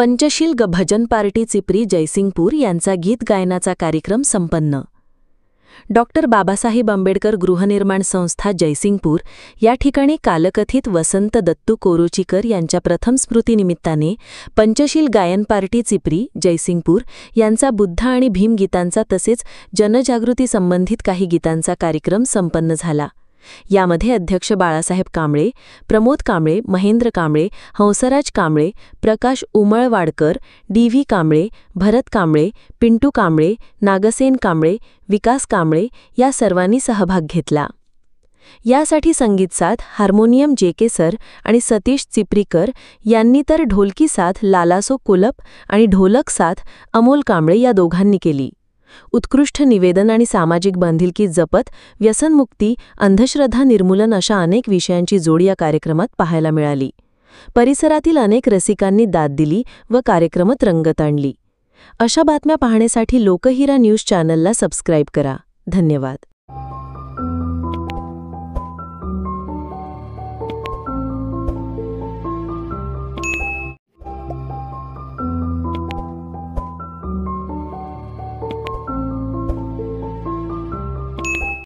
पंचशील भजन पार्टी चिपरी जयसिंगपूर यांचा गीत गायनाचा कार्यक्रम संपन्न। डॉक्टर बाबासाहेब आंबेडकर गृहनिर्माण संस्था जयसिंगपूर या ठिकाणी कालकथित वसंत दत्तू कोरोचीकर यांच्या प्रथम स्मृतीनिमित्ताने पंचशील गायन पार्टी चिपरी जयसिंगपूर यांचा बुद्ध आणि भीम गीतांचा तसेच जनजागृती संबंधित काही गीतांचा कार्यक्रम संपन्न झाला। यामध्ये अध्यक्ष बाळासाहेब कांबळे, प्रमोद कांबळे, महेंद्र कांबळे, हंसराज कांबळे, प्रकाश उमळवाडकर, डी.व्ही. कांबळे, भरत कांबळे, पिंटू कांबळे, नागसेन कांबळे, विकास कांबळे या सर्वांनी सहभाग घेतला। यासाठी संगीत साथ हार्मोनियम जे.के. सर आणि सतीश चिपरीकर यांनी तर ढोलकी साथ लालासो कुलप आणि ढोलक साथ अमोल कांबळे या दोघांनी केली। उत्कृष्ट निवेदन आणि सामाजिक बांधिलकी जपत व्यसनमुक्ती, अंधश्रद्धा निर्मूलन अशा अनेक विषयांची जोड या कार्यक्रमात पाहायला मिळाली। परिसरातील अनेक रसिकांनी दाद दिली व कार्यक्रमात रंगत आणली। अशा बातम्या पाहण्यासाठी लोकहिरा न्यूज चॅनलला सबस्क्राईब करा। धन्यवाद।